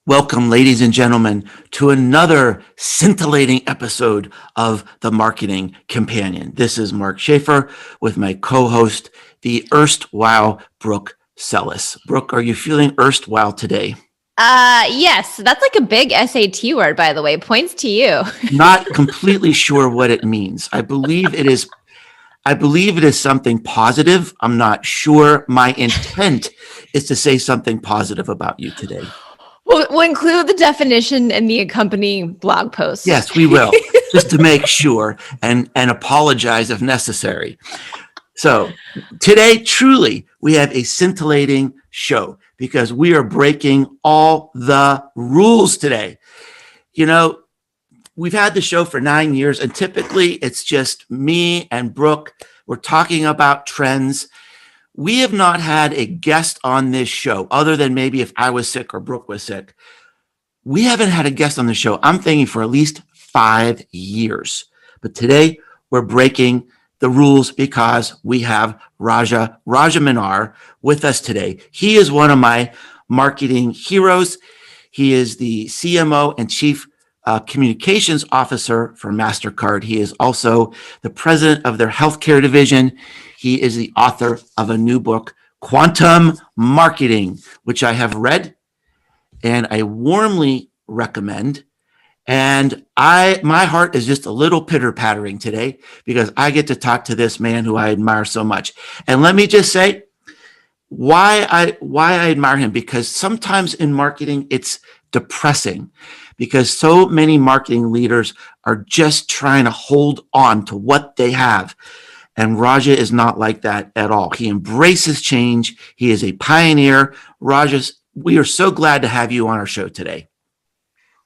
Welcome, ladies and gentlemen, to another scintillating episode of The Marketing Companion. This is Mark Schaefer with my co-host, the erstwhile Brooke Sellis. Brooke, are you feeling erstwhile today? Yes, that's like a big SAT word, by the way. Points to you. Not completely sure what it means. I believe it is something positive. I'm not sure. My intent is to say something positive about you today. We'll include the definition in the accompanying blog post. Yes, we will, just to make sure and apologize if necessary. So today, truly, we have a scintillating show because we are breaking all the rules today. You know, we've had the show for 9 years, and typically it's just me and Brooke. We're talking about trends. We have not had a guest on this show, other than maybe if I was sick or Brooke was sick. We haven't had a guest on the show, I'm thinking, for at least 5 years. But today, we're breaking the rules because we have Raja Rajamannar with us today. He is one of my marketing heroes. He is the CMO and Chief Communications Officer for MasterCard. He is also the president of their healthcare division. He is the author of a new book, Quantum Marketing, which I have read and I warmly recommend. And my heart is just a little pitter-pattering today because I get to talk to this man who I admire so much. And let me just say why I admire him, because sometimes in marketing it's depressing because so many marketing leaders are just trying to hold on to what they have. And Raja is not like that at all. He embraces change. He is a pioneer. Raja, we are so glad to have you on our show today.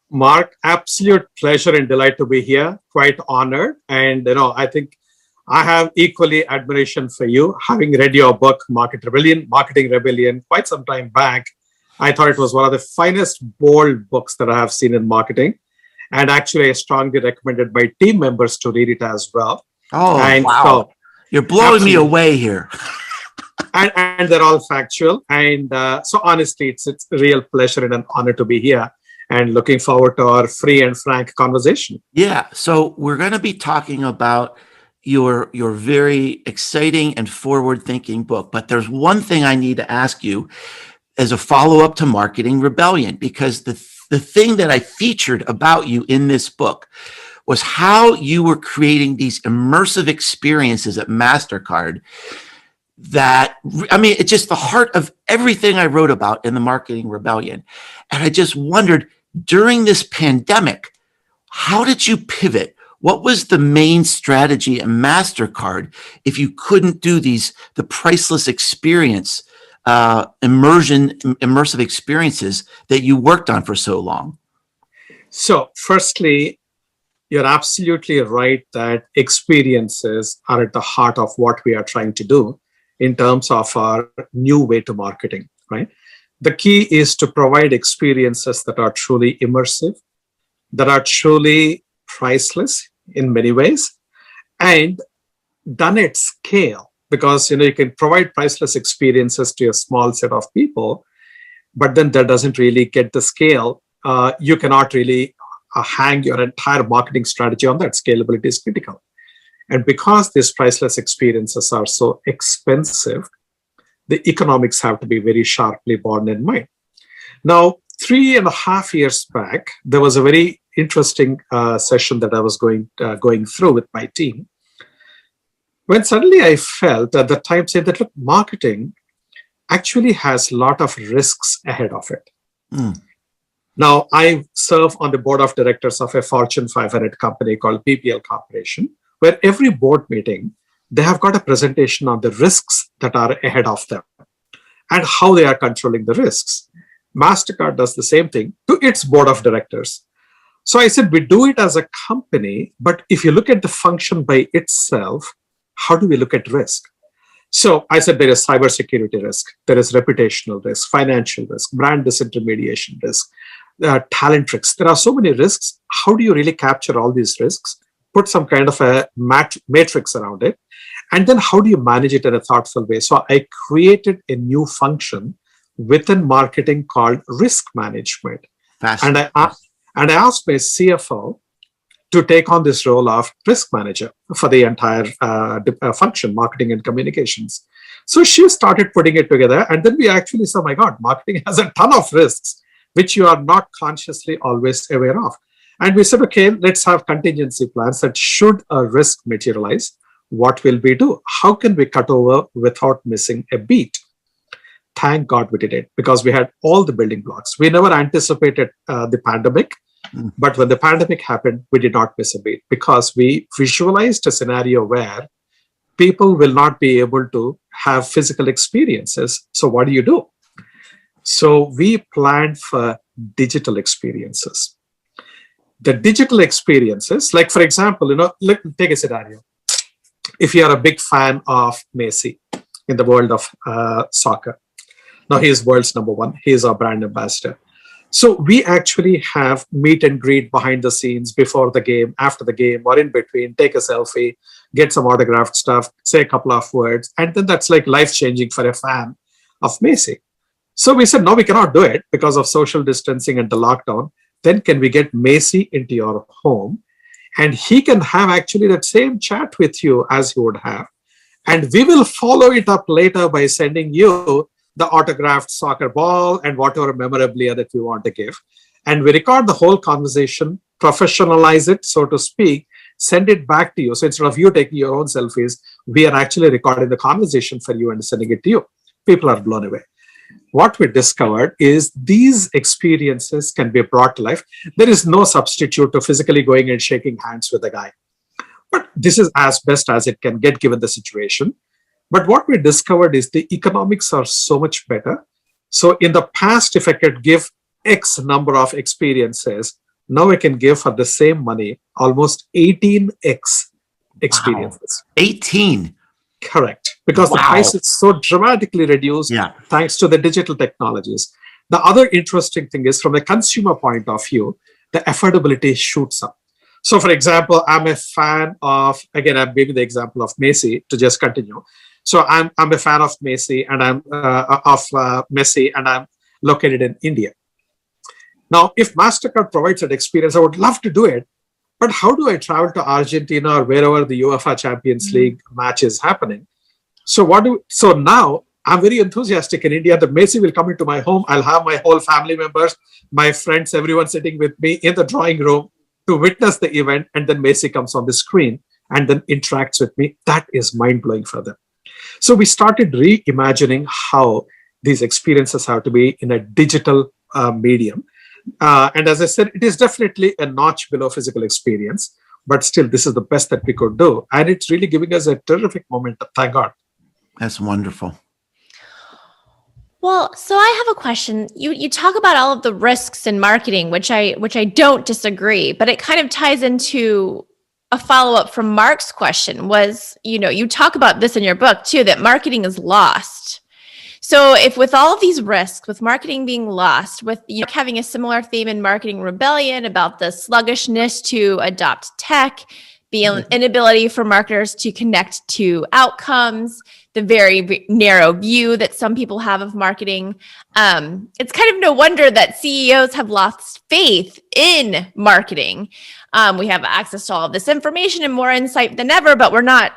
Mark, absolute pleasure and delight to be here. Quite honored. And, I think I have equally admiration for you. Having read your book, Marketing Rebellion, quite some time back, I thought it was one of the finest, bold books that I have seen in marketing. And actually, I strongly recommended my team members to read it as well. Oh, and wow. So, you're blowing me away here. and they're all factual. And so honestly, it's a real pleasure and an honor to be here and looking forward to our free and frank conversation. Yeah. So we're going to be talking about your very exciting and forward-thinking book. But there's one thing I need to ask you as a follow-up to Marketing Rebellion, because the thing that I featured about you in this book was how you were creating these immersive experiences at MasterCard that, it's just the heart of everything I wrote about in the Marketing Rebellion. And I just wondered, during this pandemic, how did you pivot? What was the main strategy at MasterCard if you couldn't do the priceless experience, immersive experiences that you worked on for so long? So firstly, you're absolutely right that experiences are at the heart of what we are trying to do in terms of our new way to marketing, right? The key is to provide experiences that are truly immersive, that are truly priceless in many ways, and done at scale. Because you can provide priceless experiences to a small set of people, but then that doesn't really get the scale. You cannot really hang your entire marketing strategy on that. Scalability is critical. And because these priceless experiences are so expensive, the economics have to be very sharply borne in mind. Now, 3.5 years back, there was a very interesting session that I was going through with my team, when suddenly I felt at the time saying that, look, marketing actually has a lot of risks ahead of it. Now, I serve on the board of directors of a Fortune 500 company called PPL Corporation, where every board meeting, they have got a presentation on the risks that are ahead of them and how they are controlling the risks. MasterCard does the same thing to its board of directors. So I said, we do it as a company, but if you look at the function by itself, how do we look at risk? So I said there is cybersecurity risk, there is reputational risk, financial risk, brand disintermediation risk, talent risks. There are so many risks. How do you really capture all these risks, put some kind of a matrix around it, and then how do you manage it in a thoughtful way? So I created a new function within marketing called risk management. Fast. And I asked my CFO to take on this role of risk manager for the entire function, marketing and communications. So she started putting it together. And then we actually said, oh my God, marketing has a ton of risks, which you are not consciously always aware of. And we said, okay, let's have contingency plans that should a risk materialize, what will we do? How can we cut over without missing a beat? Thank God we did it, because we had all the building blocks. We never anticipated the pandemic. But when the pandemic happened, we did not miss a beat, because we visualized a scenario where people will not be able to have physical experiences. So what do? So we planned for digital experiences. The digital experiences, like for example, take a scenario. If you are a big fan of Messi in the world of soccer, now he is world's number one. He is our brand ambassador. So we actually have meet and greet behind the scenes, before the game, after the game, or in between, take a selfie, get some autographed stuff, say a couple of words. And then that's like life-changing for a fan of Messi. So we said, no, we cannot do it because of social distancing and the lockdown. Then can we get Messi into your home? And he can have actually that same chat with you as he would have. And we will follow it up later by sending you the autographed soccer ball and whatever memorabilia that we want to give. And we record the whole conversation, professionalize it, so to speak, send it back to you. So instead of you taking your own selfies, we are actually recording the conversation for you and sending it to you. People are blown away. What we discovered is these experiences can be brought to life. There is no substitute to physically going and shaking hands with a guy. But this is as best as it can get given the situation. But what we discovered is the economics are so much better. So in the past, if I could give X number of experiences, now I can give for the same money almost 18x experiences. Wow. 18. Correct. Because the price is so dramatically reduced thanks to the digital technologies. The other interesting thing is, from a consumer point of view, the affordability shoots up. So for example, I'm a fan of, again, I'm giving the example of Messi to just continue. So I'm a fan of Messi, and I'm located in India. Now, if MasterCard provides that experience, I would love to do it. But how do I travel to Argentina or wherever the UEFA Champions League match is happening? So now I'm very enthusiastic in India that Messi will come into my home. I'll have my whole family members, my friends, everyone sitting with me in the drawing room to witness the event. And then Messi comes on the screen and then interacts with me. That is mind-blowing for them. So we started reimagining how these experiences have to be in a digital medium. And as I said, it is definitely a notch below physical experience, but still, this is the best that we could do. And it's really giving us a terrific momentum. Thank God. That's wonderful. Well, so I have a question. You talk about all of the risks in marketing, which I don't disagree, but it kind of ties into a follow-up from Mark's question was, you talk about this in your book too, that marketing is lost. So if with all of these risks, with marketing being lost, with having a similar theme in Marketing Rebellion about the sluggishness to adopt tech, the inability for marketers to connect to outcomes, the very narrow view that some people have of marketing, it's kind of no wonder that CEOs have lost faith in marketing. We have access to all of this information and more insight than ever, but we're not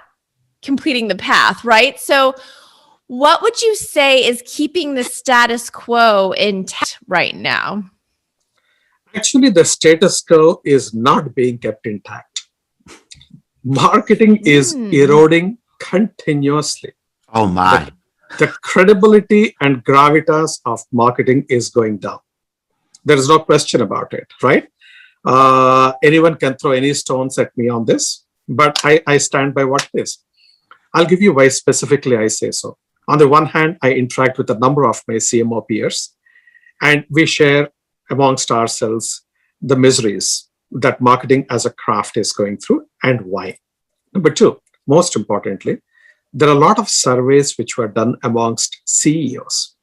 completing the path, right? So what would you say is keeping the status quo intact right now? Actually, the status quo is not being kept intact. Marketing is eroding continuously. Oh my. The credibility and gravitas of marketing is going down. There is no question about it, right? Anyone can throw any stones at me on this, but I stand by what it is. I'll give you why specifically I say so. On the one hand, I interact with a number of my CMO peers, and we share amongst ourselves the miseries that marketing as a craft is going through and why. Number two, most importantly, there are a lot of surveys which were done amongst CEOs.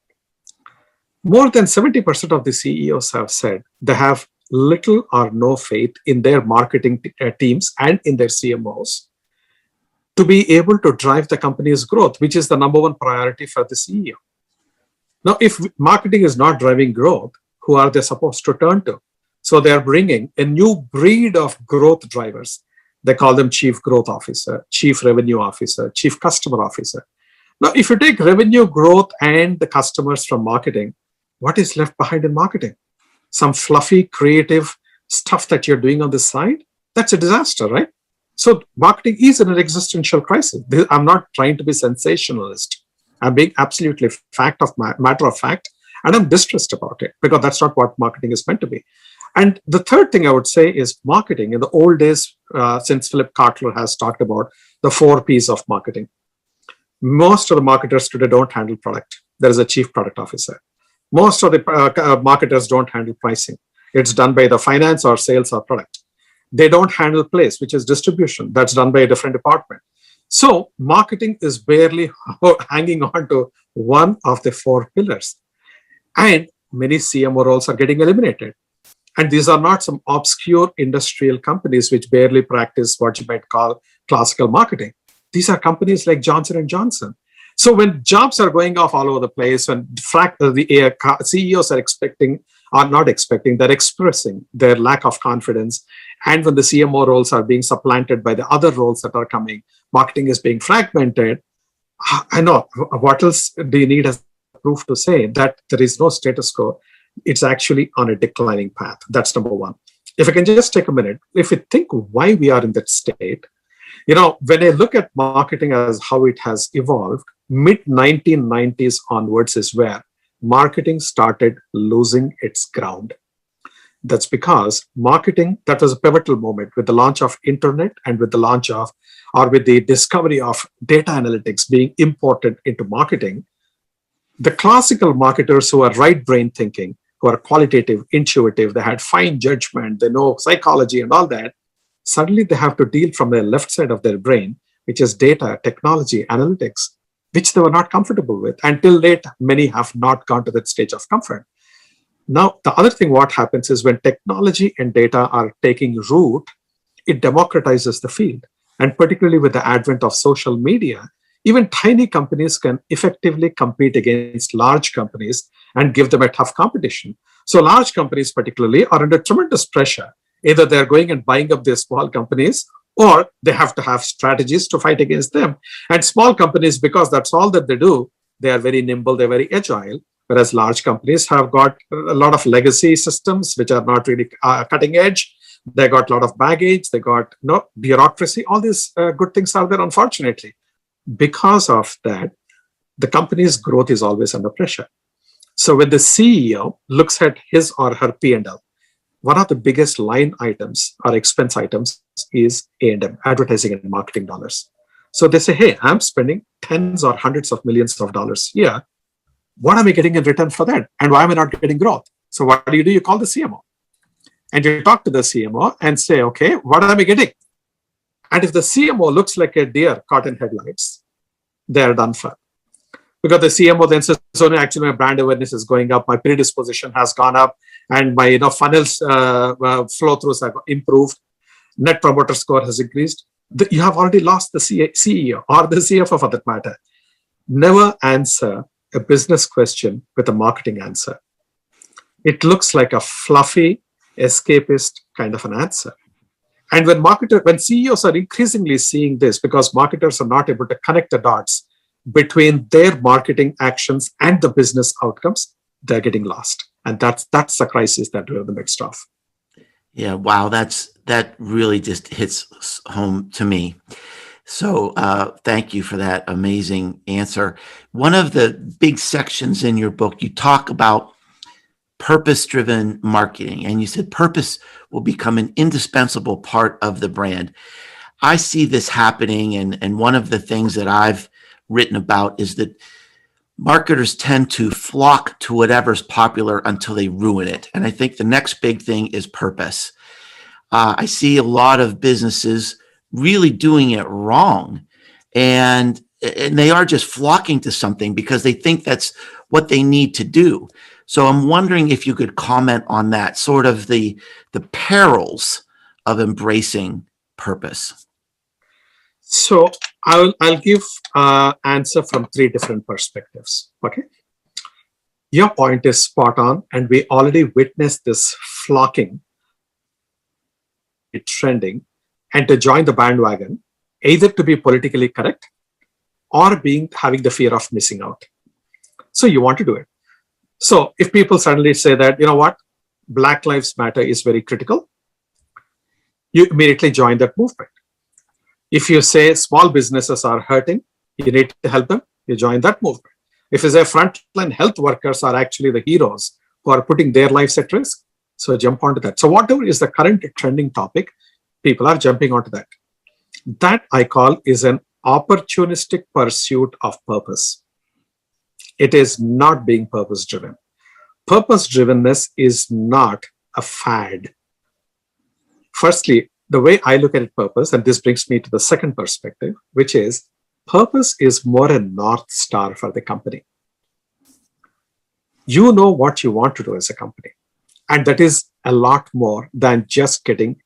More than 70% of the CEOs have said they have little or no faith in their marketing teams and in their CMOs to be able to drive the company's growth, which is the number one priority for the CEO. Now, if marketing is not driving growth, who are they supposed to turn to? So they are bringing a new breed of growth drivers. They call them chief growth officer, chief revenue officer, chief customer officer. Now, if you take revenue growth and the customers from marketing, what is left behind in marketing? Some fluffy, creative stuff that you're doing on the side? That's a disaster, right? So marketing is in an existential crisis. I'm not trying to be sensationalist. I'm being absolutely matter of fact, and I'm distressed about it because that's not what marketing is meant to be. And the third thing I would say is marketing. In the old days, since Philip Kotler has talked about the 4 Ps of marketing, most of the marketers today don't handle product. There is a chief product officer. Most of the marketers don't handle pricing. It's done by the finance or sales or product. They don't handle place, which is distribution. That's done by a different department. So marketing is barely hanging on to one of the 4 pillars. And many CMO roles are getting eliminated. And these are not some obscure industrial companies which barely practice what you might call classical marketing. These are companies like Johnson & Johnson. So when jobs are going off all over the place, when the CEOs they're expressing their lack of confidence. And when the CMO roles are being supplanted by the other roles that are coming, marketing is being fragmented. I know, what else do you need as proof to say that there is no status quo? It's actually on a declining path. That's number one. If I can just take a minute, if you think why we are in that state, when I look at marketing as how it has evolved, mid 1990s onwards is where marketing started losing its ground. That's because marketing, that was a pivotal moment with the launch of internet and with the launch of, or with the discovery of data analytics being imported into marketing. The classical marketers who are right brain thinking, who are qualitative, intuitive, they had fine judgment, they know psychology and all that, suddenly they have to deal from the left side of their brain, which is data, technology, analytics, which they were not comfortable with. Until late, many have not gone to that stage of comfort. Now, the other thing what happens is when technology and data are taking root, it democratizes the field. And particularly with the advent of social media, even tiny companies can effectively compete against large companies and give them a tough competition. So large companies particularly are under tremendous pressure. Either they're going and buying up their small companies, or they have to have strategies to fight against them. And small companies, because that's all that they do, they are very nimble, they're very agile. Whereas large companies have got a lot of legacy systems, which are not really cutting edge. They got a lot of baggage, they got bureaucracy. All these good things are there, unfortunately. Because of that, the company's growth is always under pressure. So when the CEO looks at his or her P&L, one of the biggest line items or expense items is A&M, advertising and marketing dollars. So they say, hey, I'm spending tens or hundreds of millions of dollars here. What am I getting in return for that? And why am I not getting growth? So what do? You call the CMO. And you talk to the CMO and say, okay, what am I getting? And if the CMO looks like a deer caught in headlights, they're done for. Because the CMO then says, so actually my brand awareness is going up, my predisposition has gone up, and my funnels flow-throughs have improved, net promoter score has increased. You have already lost the CEO or the CFO for that matter. Never answer a business question with a marketing answer. It looks like a fluffy, escapist kind of an answer. And when CEOs are increasingly seeing this, because marketers are not able to connect the dots between their marketing actions and the business outcomes, they're getting lost. And that's the crisis that we're in the midst of. Yeah, wow, that really just hits home to me. So thank you for that amazing answer. One of the big sections in your book, you talk about purpose-driven marketing, and you said purpose will become an indispensable part of the brand. I see this happening, and one of the things that I've written about is that marketers tend to flock to whatever's popular until they ruin it. And I think the next big thing is purpose. I see a lot of businesses really doing it wrong, and they are just flocking to something because they think that's what they need to do. So I'm wondering if you could comment on that, sort of the perils of embracing purpose. So I'll give answer from 3 different perspectives. Okay. Your point is spot on, and we already witnessed this flocking, trending, and to join the bandwagon, either to be politically correct or having the fear of missing out. So you want to do it. So if people suddenly say that, you know what, Black Lives Matter is very critical, you immediately join that movement. If you say small businesses are hurting, you need to help them, you join that movement. If you say frontline health workers are actually the heroes who are putting their lives at risk, so jump onto that. So whatever is the current trending topic, people are jumping onto that. That I call is an opportunistic pursuit of purpose. It is not being purpose driven. Purpose drivenness is not a fad. Firstly, the way I look at it, purpose, and this brings me to the second perspective, which is purpose is more a North Star for the company. You know what you want to do as a company. And that is a lot more than just getting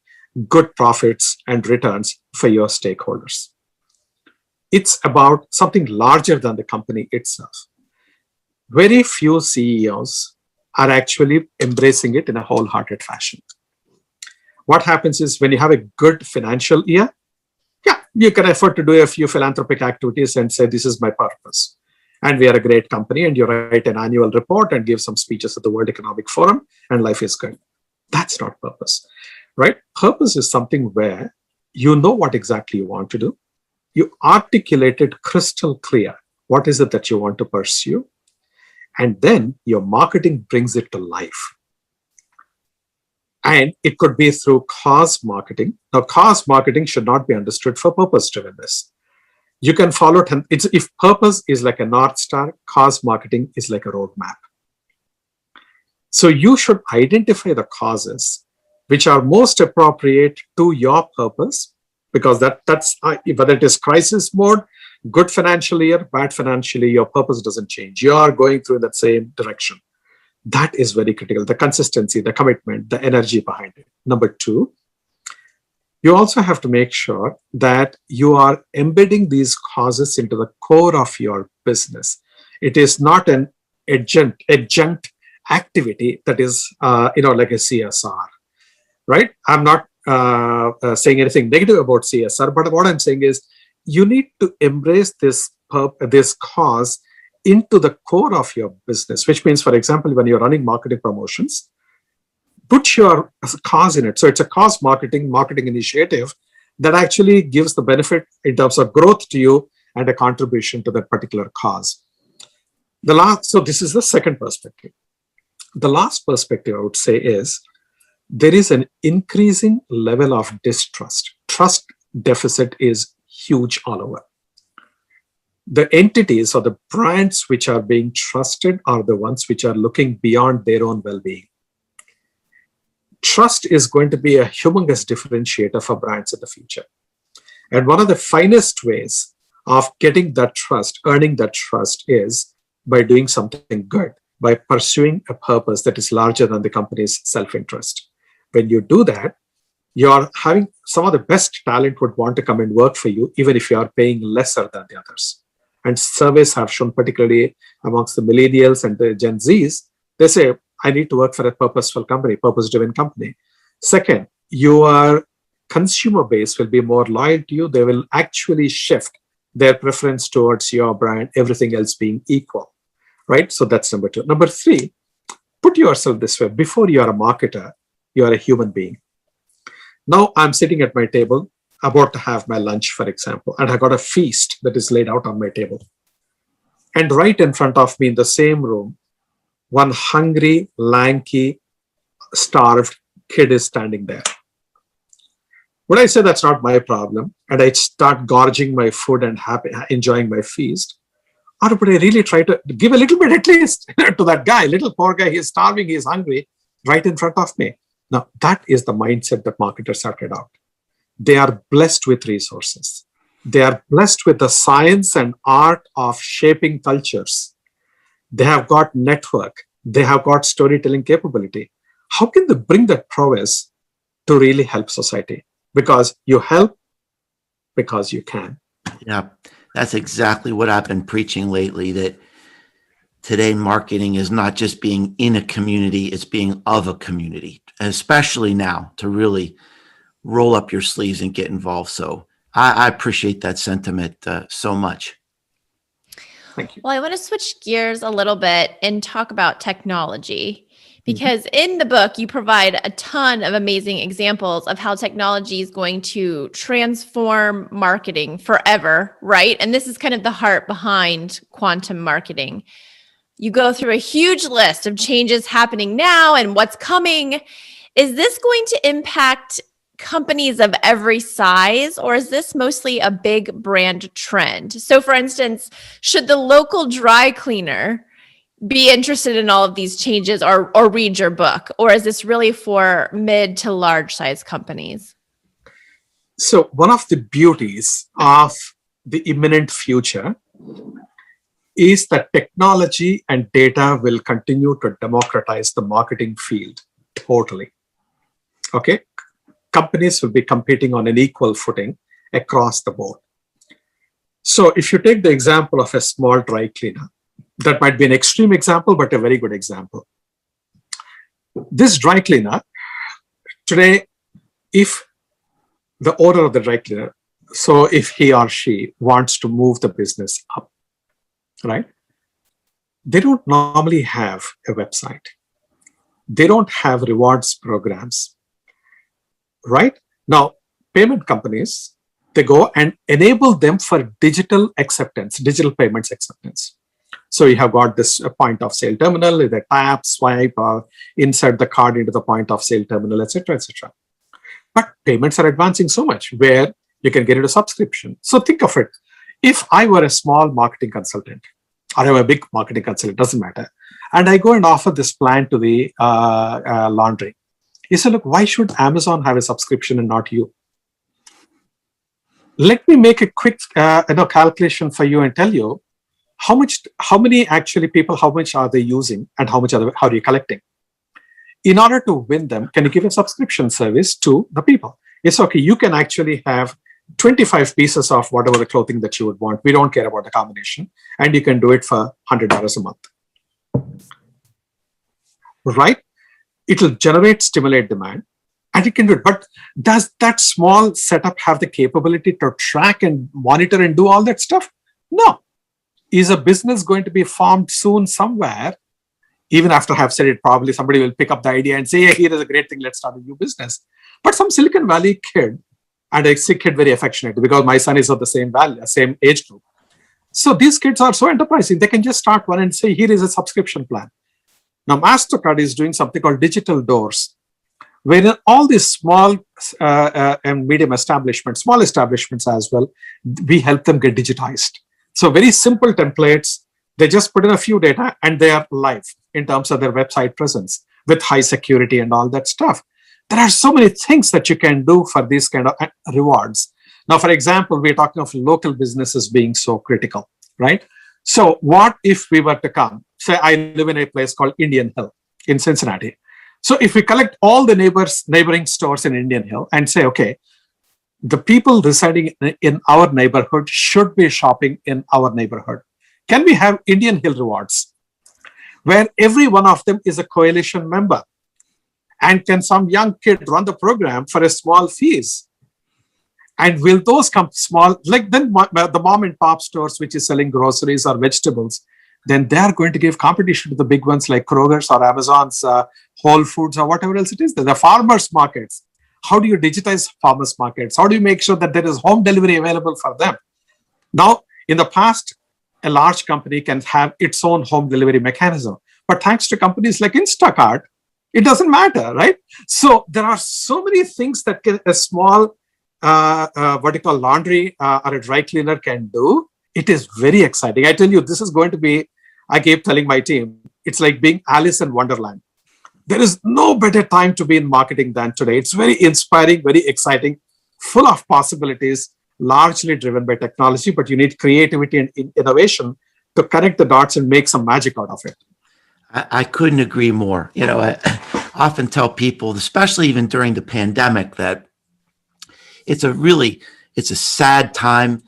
good profits and returns for your stakeholders. It's about something larger than the company itself. Very few CEOs are actually embracing it in a wholehearted fashion. What happens is when you have a good financial year, yeah, you can afford to do a few philanthropic activities and say, this is my purpose. And we are a great company, and you write an annual report and give some speeches at the World Economic Forum, and life is good. That's not purpose, right? Purpose is something where you know what exactly you want to do. You articulate it crystal clear. What is it that you want to pursue? And then your marketing brings it to life. And it could be through cause marketing. Now, cause marketing should not be understood for purpose drivenness. You can follow it. If purpose is like a North Star, cause marketing is like a roadmap. So you should identify the causes which are most appropriate to your purpose, because that's whether it is crisis mode, good financial year, bad financially, your purpose doesn't change. You are going through that same direction. That is very critical. The consistency, the commitment, the energy behind it. Number two, you also have to make sure that you are embedding these causes into the core of your business. It is not an adjunct activity that is, like a CSR, right? I'm not saying anything negative about CSR, but what I'm saying is you need to embrace this cause into the core of your business, which means, for example, when you're running marketing promotions, put your cause in it. So it's a cause marketing initiative that actually gives the benefit in terms of growth to you and a contribution to that particular cause. So this is the second perspective. The last perspective I would say is there is an increasing level of distrust. Trust deficit is huge all over. The entities or the brands which are being trusted are the ones which are looking beyond their own well-being. Trust is going to be a humongous differentiator for brands in the future. And one of the finest ways of getting that trust, earning that trust, is by doing something good, by pursuing a purpose that is larger than the company's self-interest. When you do that, you're having some of the best talent would want to come and work for you, even if you are paying lesser than the others. And surveys have shown, particularly amongst the millennials and the Gen Zs, they say, I need to work for a purposeful company, purpose-driven company. Second, your consumer base will be more loyal to you. They will actually shift their preference towards your brand, everything else being equal, right? So that's number two. Number three, put yourself this way. Before you are a marketer, you are a human being. Now I'm sitting at my table, about to have my lunch, for example, and I got a feast that is laid out on my table. And right in front of me in the same room, one hungry, lanky, starved kid is standing there. Would I say that's not my problem and I start gorging my food and enjoying my feast? Or would I really try to give a little bit at least to that guy, little poor guy, he's starving, he's hungry, right in front of me? Now, that is the mindset that marketers have to adopt. They are blessed with resources. They are blessed with the science and art of shaping cultures. They have got network. They have got storytelling capability. How can they bring that prowess to really help society? Because you help because you can. Yeah, that's exactly what I've been preaching lately, that today marketing is not just being in a community, it's being of a community, especially now to really roll up your sleeves and get involved. So I appreciate that sentiment so much. Thank you. Well, I want to switch gears a little bit and talk about technology, because in the book, you provide a ton of amazing examples of how technology is going to transform marketing forever, right? And this is kind of the heart behind quantum marketing. You go through a huge list of changes happening now and what's coming. Is this going to impact companies of every size, or is this mostly a big brand trend? So for instance, should the local dry cleaner be interested in all of these changes or read your book? Or is this really for mid to large size companies? So one of the beauties of the imminent future is that technology and data will continue to democratize the marketing field totally. Okay? Companies will be competing on an equal footing across the board. So if you take the example of a small dry cleaner, that might be an extreme example, but a very good example. This dry cleaner, today, if the owner of the dry cleaner, so if he or she wants to move the business up, right? They don't normally have a website. They don't have rewards programs, right? Now, payment companies, they go and enable them for digital acceptance, digital payments acceptance. So you have got this point of sale terminal, either tap, swipe, or insert the card into the point of sale terminal, etc., etc. But payments are advancing so much where you can get into subscription. So think of it. If I were a small marketing consultant, or I'm a big marketing consultant, doesn't matter, and I go and offer this plan to the laundry, you say, look, why should Amazon have a subscription and not you? Let me make a quick calculation for you and tell you how many actually people, how much are they using, and how are you collecting? In order to win them, can you give a subscription service to the people? It's okay. You can actually have 25 pieces of whatever the clothing that you would want. We don't care about the combination. And you can do it for $100 a month. Right? It'll stimulate demand, and it can do it. But does that small setup have the capability to track and monitor and do all that stuff? No. Is a business going to be formed soon somewhere? Even after I have said it, probably somebody will pick up the idea and say, hey, here is a great thing, let's start a new business. But some Silicon Valley kid, and I say kid very affectionately because my son is of the same age group. So these kids are so enterprising, they can just start one and say, here is a subscription plan. Now, MasterCard is doing something called digital doors, where all these small and medium establishments, small establishments as well, we help them get digitized. So very simple templates, they just put in a few data and they are live in terms of their website presence with high security and all that stuff. There are so many things that you can do for these kind of rewards. Now, for example, we're talking of local businesses being so critical, right? So what if we were to come, say I live in a place called Indian Hill in Cincinnati. So if we collect all the neighboring stores in Indian Hill and say, okay, the people residing in our neighborhood should be shopping in our neighborhood. Can we have Indian Hill rewards where every one of them is a coalition member? And can some young kid run the program for a small fees? And will those come small, like then the mom and pop stores, which is selling groceries or vegetables, then they're going to give competition to the big ones like Kroger's or Amazon's, Whole Foods or whatever else it is. The farmers markets. How do you digitize farmers markets? How do you make sure that there is home delivery available for them? Now, in the past, a large company can have its own home delivery mechanism. But thanks to companies like Instacart, it doesn't matter, right? So there are so many things that a small, what you call laundry or a dry cleaner can do. It is very exciting. I tell you, this is going to be, I keep telling my team, it's like being Alice in Wonderland. There is no better time to be in marketing than today. It's very inspiring, very exciting, full of possibilities, largely driven by technology, but you need creativity and innovation to connect the dots and make some magic out of it. I couldn't agree more. You know, I often tell people, especially even during the pandemic, that it's a sad time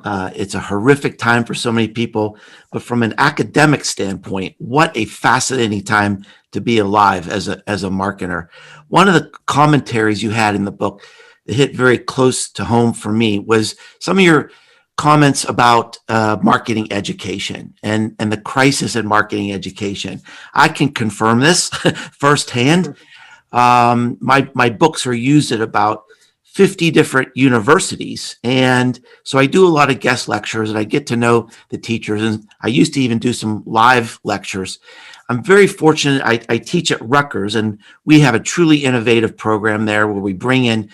It's a horrific time for so many people, but from an academic standpoint, what a fascinating time to be alive as a marketer. One of the commentaries you had in the book that hit very close to home for me was some of your comments about marketing education and the crisis in marketing education. I can confirm this firsthand. My books are used at about 50 different universities. And so I do a lot of guest lectures and I get to know the teachers. And I used to even do some live lectures. I'm very fortunate. I teach at Rutgers, and we have a truly innovative program there where we bring in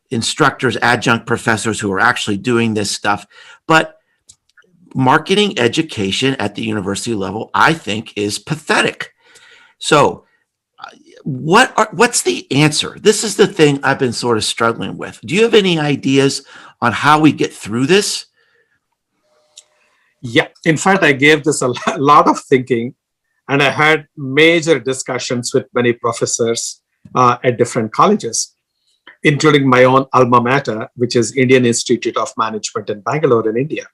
instructors, adjunct professors who are actually doing this stuff. But marketing education at the university level, I think, is pathetic. So what's the answer? This is the thing I've been sort of struggling with. Do you have any ideas on how we get through this? Yeah, in fact, I gave this a lot of thinking, and I had major discussions with many professors at different colleges, including my own alma mater, which is Indian Institute of Management in Bangalore in India.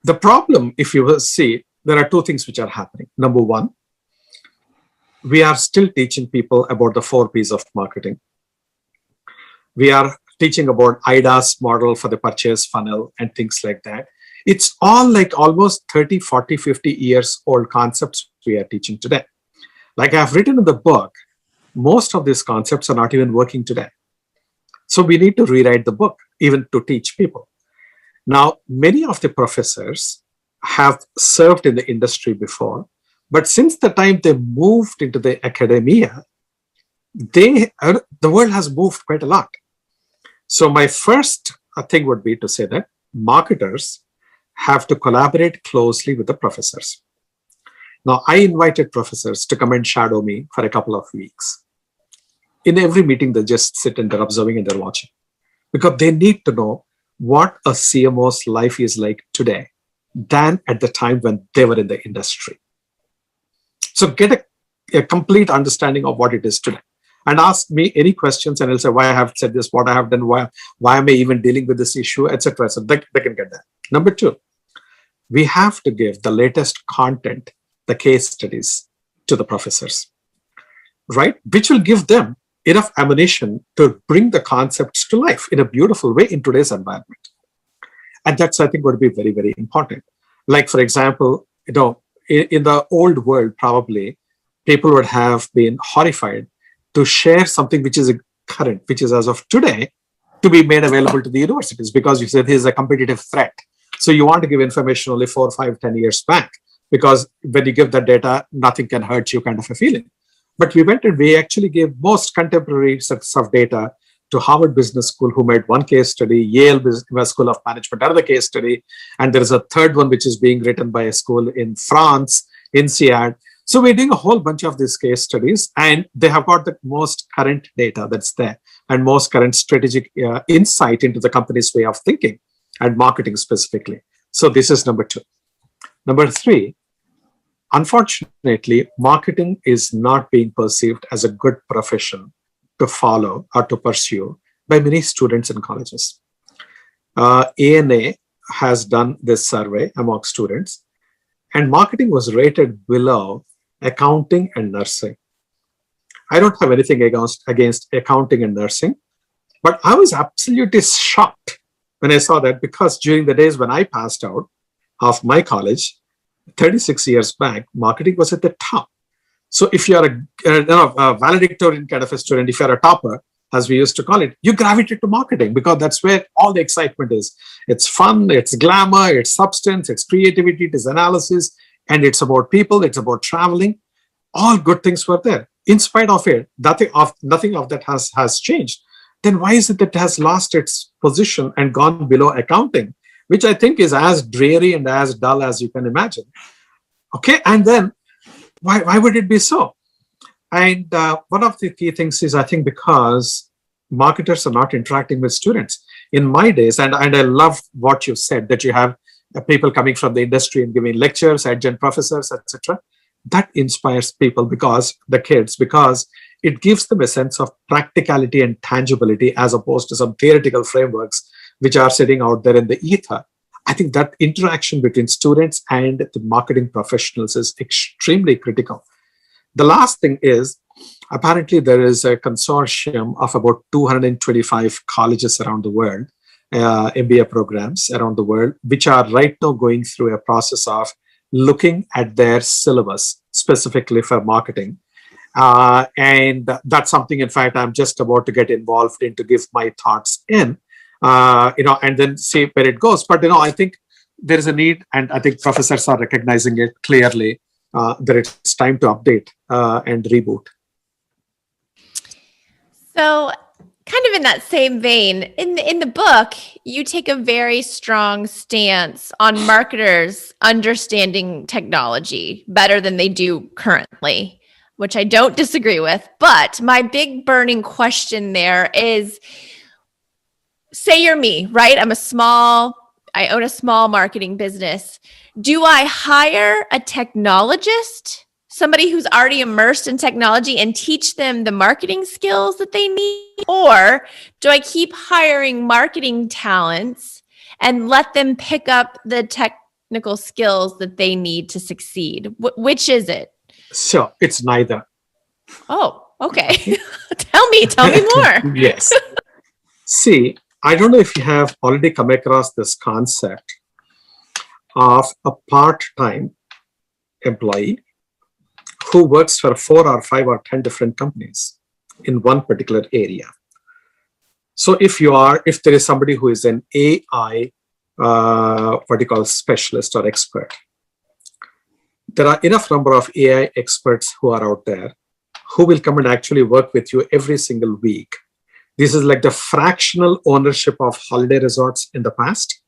The problem, if you will see, there are two things which are happening. Number one, we are still teaching people about the 4 Ps of marketing. We are teaching about IDA's model for the purchase funnel and things like that. It's all like almost 30, 40, 50 years old concepts we are teaching today. Like I've written in the book, most of these concepts are not even working today. So we need to rewrite the book, even to teach people. Now, many of the professors have served in the industry before, but since the time they moved into the academia, the world has moved quite a lot. So my first thing would be to say that marketers have to collaborate closely with the professors. Now, I invited professors to come and shadow me for a couple of weeks. In every meeting, they just sit and they're observing and they're watching, because they need to know what a CMO's life is like today than at the time when they were in the industry. So get a complete understanding of what it is today, and ask me any questions, and I'll say why I have said this, what I have done, why am I even dealing with this issue, etc. So they can get that. Number two, we have to give the latest content, the case studies, to the professors, right? Which will give them enough ammunition to bring the concepts to life in a beautiful way in today's environment. And that's, I think, going to be very, very important. Like, for example, in the old world, probably people would have been horrified to share something which is current, which is as of today, to be made available to the universities, because you said this is a competitive threat. So you want to give information only 4, 5, 10 years back, because when you give that data, nothing can hurt you, kind of a feeling. But we went and we actually gave most contemporary sets of data to Harvard Business School, who made one case study, Yale Business School of Management, another case study, and there is a third one which is being written by a school in France, INSEAD. So we're doing a whole bunch of these case studies, and they have got the most current data that's there and most current strategic insight into the company's way of thinking and marketing specifically. So this is number two. Number three, unfortunately, marketing is not being perceived as a good profession to follow or to pursue by many students in colleges. ANA has done this survey among students, and marketing was rated below accounting and nursing. I don't have anything against accounting and nursing, but I was absolutely shocked when I saw that, because during the days when I passed out of my college, 36 years back, marketing was at the top. So if you're a valedictorian kind of a student, if you're a topper, as we used to call it, you gravitate to marketing, because that's where all the excitement is. It's fun, it's glamour, it's substance, it's creativity, it is analysis, and it's about people, it's about traveling. All good things were there. In spite of it, nothing of that has changed. Then why is it that it has lost its position and gone below accounting, which I think is as dreary and as dull as you can imagine? Okay, and then why would it be so? And one of the key things is, I think, because marketers are not interacting with students. In my days, and I love what you said, that you have people coming from the industry and giving lectures, adjunct professors, etc. That inspires people, because it gives them a sense of practicality and tangibility, as opposed to some theoretical frameworks which are sitting out there in the ether I think that interaction between students and the marketing professionals is extremely critical. The last thing is, apparently there is a consortium of about 225 colleges around the world, MBA programs around the world, which are right now going through a process of looking at their syllabus specifically for marketing. And that's something, in fact, I'm just about to get involved in to give my thoughts in, and then see where it goes. But, I think there is a need, and I think professors are recognizing it clearly, that it's time to update and reboot. So, kind of in that same vein, in the book, you take a very strong stance on marketers understanding technology better than they do currently, which I don't disagree with. But my big burning question there is, say you're me, right? I own a small marketing business. Do I hire a technologist, somebody who's already immersed in technology, and teach them the marketing skills that they need? Or do I keep hiring marketing talents and let them pick up the technical skills that they need to succeed? Which is it? So it's neither. Oh, okay. Tell me more. Yes. See, I don't know if you have already come across this concept of a part-time employee who works for 4 or 5 or 10 different companies in one particular area. So if there is somebody who is an AI, specialist or expert, there are enough number of AI experts who are out there who will come and actually work with you every single week. This is like the fractional ownership of holiday resorts in the past.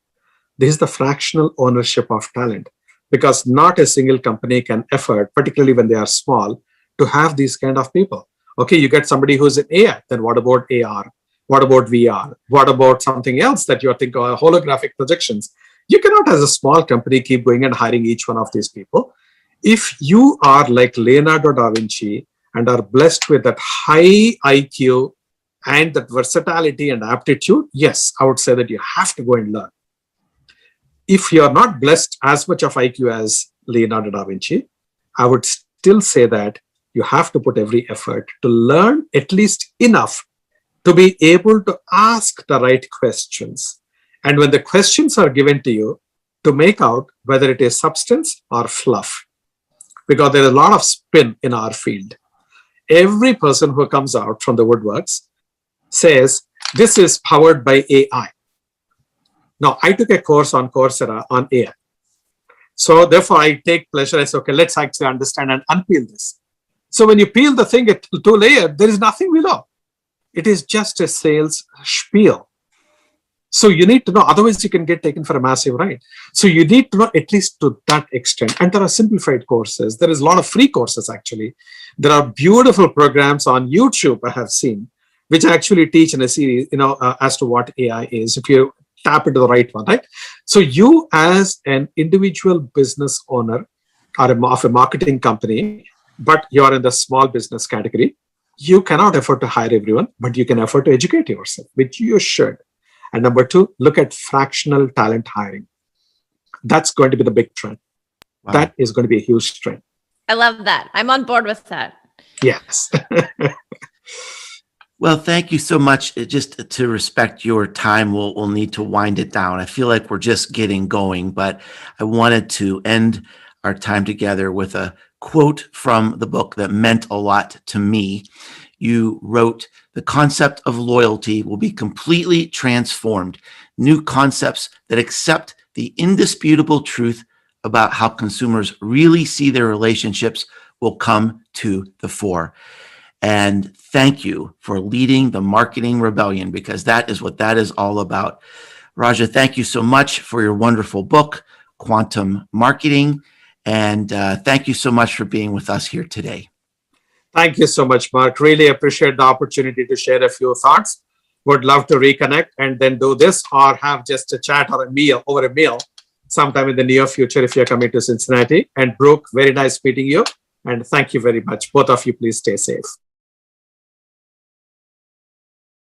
This is the fractional ownership of talent, because not a single company can afford, particularly when they are small, to have these kind of people. Okay, you get somebody who's in AI, then what about AR? What about VR? What about something else that you're thinking of, holographic projections? You cannot, as a small company, keep going and hiring each one of these people. If you are like Leonardo da Vinci and are blessed with that high IQ and that versatility and aptitude, yes, I would say that you have to go and learn. If you're not blessed as much of IQ as Leonardo da Vinci, I would still say that you have to put every effort to learn at least enough to be able to ask the right questions. And when the questions are given to you, to make out whether it is substance or fluff, because there is a lot of spin in our field. Every person who comes out from the woodworks says, this is powered by AI. Now, I took a course on Coursera on AI. So therefore, I take pleasure. I say, okay, let's actually understand and unpeel this. So when you peel the thing at 2 layers, there is nothing below. It is just a sales spiel. So you need to know, otherwise you can get taken for a massive ride. So you need to know at least to that extent. And there are simplified courses. There is a lot of free courses, actually. There are beautiful programs on YouTube I have seen, which actually teach in a series, as to what AI is, if you tap into the right one, right? So you as an individual business owner of a marketing company, but you're in the small business category, you cannot afford to hire everyone, but you can afford to educate yourself, which you should. And number 2, look at fractional talent hiring. That's going to be the big trend. Wow. That is going to be a huge trend. I love that. I'm on board with that. Yes. Well, thank you so much. Just to respect your time, we'll need to wind it down. I feel like we're just getting going, but I wanted to end our time together with a quote from the book that meant a lot to me. You wrote, "The concept of loyalty will be completely transformed. New concepts that accept the indisputable truth about how consumers really see their relationships will come to the fore." And thank you for leading the marketing rebellion, because that is what that is all about. Raja, thank you so much for your wonderful book, Quantum Marketing. And thank you so much for being with us here today. Thank you so much, Mark. Really appreciate the opportunity to share a few thoughts. Would love to reconnect and then do this, or have just a chat or a meal over a meal sometime in the near future if you're coming to Cincinnati. And Brooke, very nice meeting you. And thank you very much. Both of you, please stay safe.